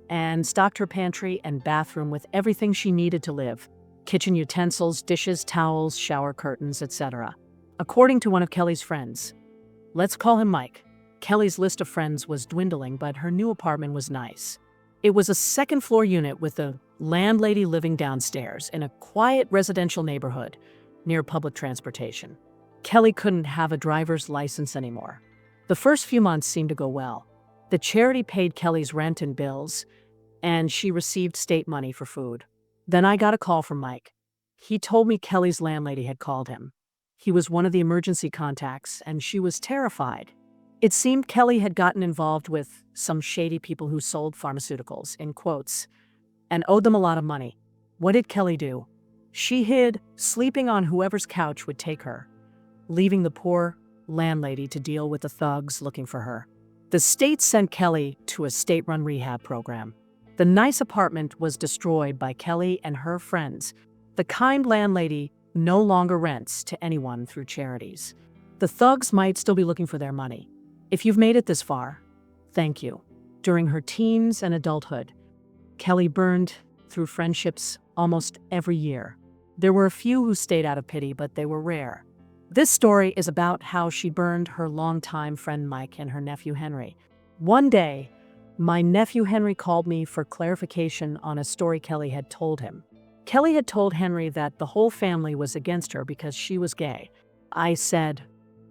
and stocked her pantry and bathroom with everything she needed to live: kitchen utensils, dishes, towels, shower curtains, etc. According to one of Kelly's friends, let's call him Mike, Kelly's list of friends was dwindling, but her new apartment was nice. It was a 2nd-floor unit with a landlady living downstairs in a quiet residential neighborhood near public transportation. Kelly couldn't have a driver's license anymore. The first few months seemed to go well. The charity paid Kelly's rent and bills, and she received state money for food. Then I got a call from Mike. He told me Kelly's landlady had called him. He was one of the emergency contacts, and she was terrified. It seemed Kelly had gotten involved with some shady people who sold pharmaceuticals, in quotes, and owed them a lot of money. What did Kelly do? She hid, sleeping on whoever's couch would take her, leaving the poor landlady to deal with the thugs looking for her. The state sent Kelly to a state-run rehab program. The nice apartment was destroyed by Kelly and her friends. The kind landlady no longer rents to anyone through charities. The thugs might still be looking for their money. If you've made it this far, thank you. During her teens and adulthood, Kelly burned through friendships almost every year. There were a few who stayed out of pity, but they were rare. This story is about how she burned her longtime friend Mike and her nephew Henry. One day, my nephew Henry called me for clarification on a story Kelly had told him. Kelly had told Henry that the whole family was against her because she was gay. I said,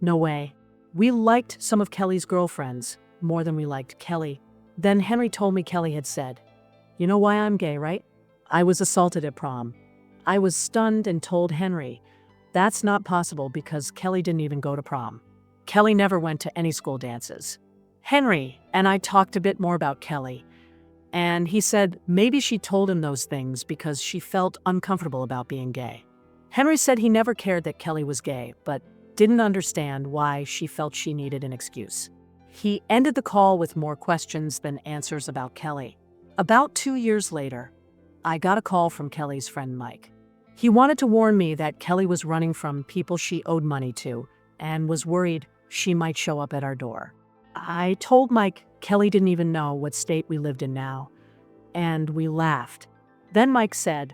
no way. We liked some of Kelly's girlfriends more than we liked Kelly. Then Henry told me Kelly had said, you know why I'm gay, right? I was assaulted at prom. I was stunned and told Henry, that's not possible because Kelly didn't even go to prom. Kelly never went to any school dances. Henry and I talked a bit more about Kelly, and he said maybe she told him those things because she felt uncomfortable about being gay. Henry said he never cared that Kelly was gay, but didn't understand why she felt she needed an excuse. He ended the call with more questions than answers about Kelly. About 2 years later, I got a call from Kelly's friend Mike. He wanted to warn me that Kelly was running from people she owed money to and was worried she might show up at our door. I told Mike Kelly didn't even know what state we lived in now, and we laughed. Then Mike said,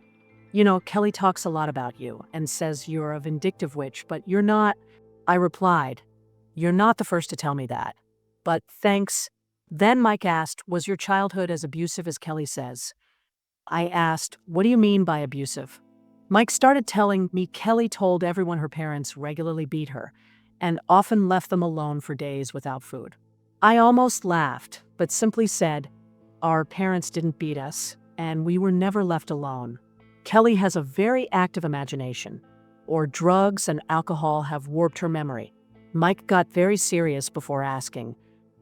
Kelly talks a lot about you and says you're a vindictive witch, but you're not. I replied, you're not the first to tell me that. But thanks. Then Mike asked, was your childhood as abusive as Kelly says? I asked, what do you mean by abusive? Mike started telling me Kelly told everyone her parents regularly beat her and often left them alone for days without food. I almost laughed, but simply said, our parents didn't beat us, and we were never left alone. Kelly has a very active imagination, or drugs and alcohol have warped her memory. Mike got very serious before asking,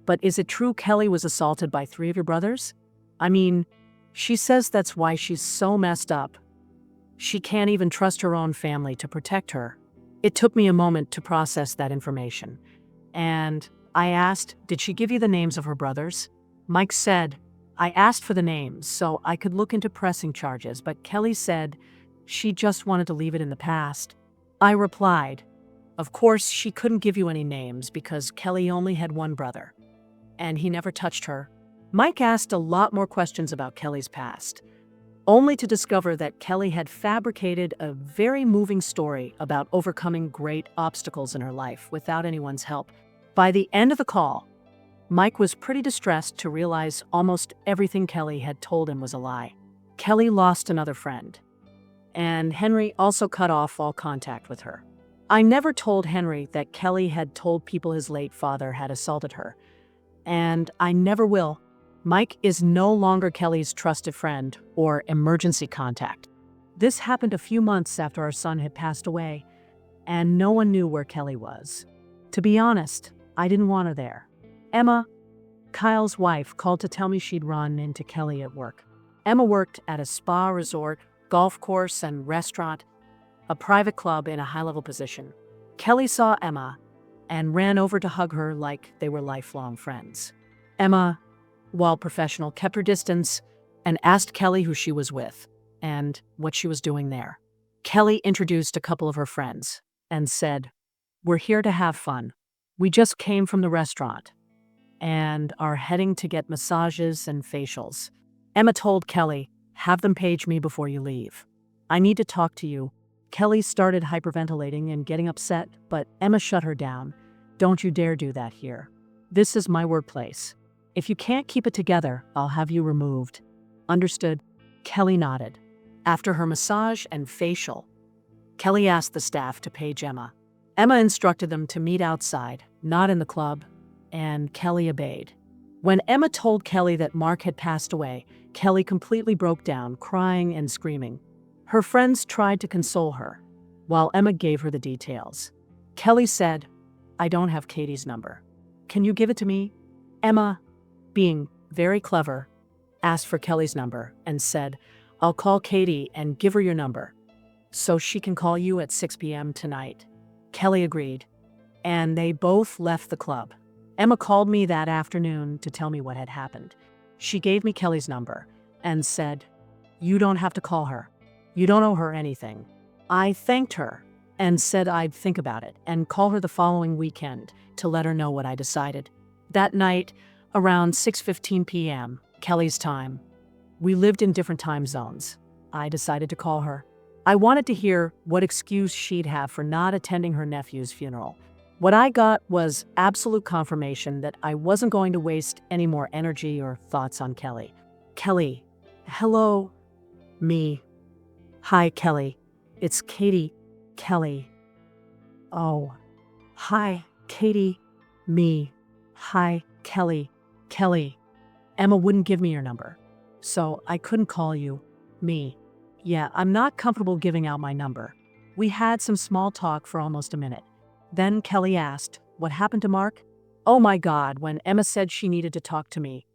but is it true Kelly was assaulted by 3 of your brothers? I mean, she says that's why she's so messed up. She can't even trust her own family to protect her. It took me a moment to process that information. And I asked, did she give you the names of her brothers? Mike said, I asked for the names so I could look into pressing charges, but Kelly said she just wanted to leave it in the past. I replied, of course she couldn't give you any names because Kelly only had one brother, and he never touched her. Mike asked a lot more questions about Kelly's past, only to discover that Kelly had fabricated a very moving story about overcoming great obstacles in her life without anyone's help. By the end of the call, Mike was pretty distressed to realize almost everything Kelly had told him was a lie. Kelly lost another friend, and Henry also cut off all contact with her. I never told Henry that Kelly had told people his late father had assaulted her, and I never will. Mike is no longer Kelly's trusted friend or emergency contact. This happened a few months after our son had passed away, and no one knew where Kelly was. To be honest, I didn't want her there. Emma, Kyle's wife, called to tell me she'd run into Kelly at work. Emma worked at a spa resort, golf course, and restaurant, a private club in a high-level position. Kelly saw Emma and ran over to hug her like they were lifelong friends. Emma, while professional, kept her distance and asked Kelly who she was with and what she was doing there. Kelly introduced a couple of her friends and said, we're here to have fun. We just came from the restaurant and are heading to get massages and facials. Emma told Kelly, have them page me before you leave. I need to talk to you. Kelly started hyperventilating and getting upset, but Emma shut her down. Don't you dare do that here. This is my workplace. If you can't keep it together, I'll have you removed. Understood? Kelly nodded. After her massage and facial, Kelly asked the staff to page Emma. Emma instructed them to meet outside, not in the club, and Kelly obeyed. When Emma told Kelly that Mark had passed away, Kelly completely broke down, crying and screaming. Her friends tried to console her, while Emma gave her the details. Kelly said, I don't have Katie's number. Can you give it to me? Emma, being very clever, asked for Kelly's number and said, I'll call Katie and give her your number so she can call you at 6 p.m. tonight. Kelly agreed, and they both left the club. Emma called me that afternoon to tell me what had happened. She gave me Kelly's number and said, you don't have to call her. You don't owe her anything. I thanked her and said I'd think about it and call her the following weekend to let her know what I decided. That night, around 6:15 p.m., Kelly's time, we lived in different time zones. I decided to call her. I wanted to hear what excuse she'd have for not attending her nephew's funeral. What I got was absolute confirmation that I wasn't going to waste any more energy or thoughts on Kelly. Kelly, hello, me. Hi, Kelly. It's Katie. Kelly. Oh. Hi, Katie. Me. Hi, Kelly. Kelly. Emma wouldn't give me your number, so I couldn't call you. Me. Yeah, I'm not comfortable giving out my number. We had some small talk for almost a minute. Then Kelly asked, what happened to Mark? Oh my God, when Emma said she needed to talk to me,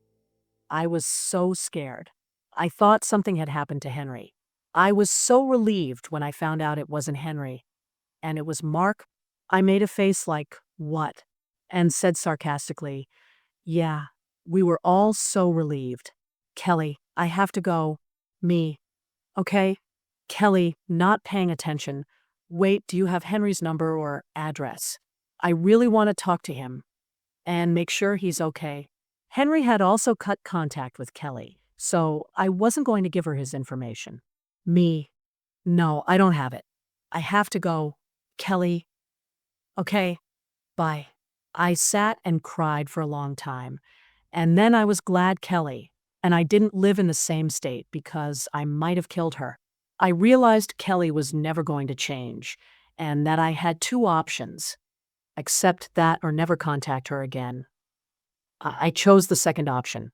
I was so scared. I thought something had happened to Henry. I was so relieved when I found out it wasn't Henry, and it was Mark. I made a face like, what? And said sarcastically, yeah, we were all so relieved. Kelly, I have to go. Me. Okay? Kelly, not paying attention. Wait, do you have Henry's number or address? I really want to talk to him and make sure he's okay. Henry had also cut contact with Kelly, so I wasn't going to give her his information. Me. No, I don't have it. I have to go. Kelly, okay, bye. I sat and cried for a long time. And then I was glad Kelly and I didn't live in the same state because I might have killed her. I realized Kelly was never going to change and that I had two options: accept that or never contact her again. I chose the second option.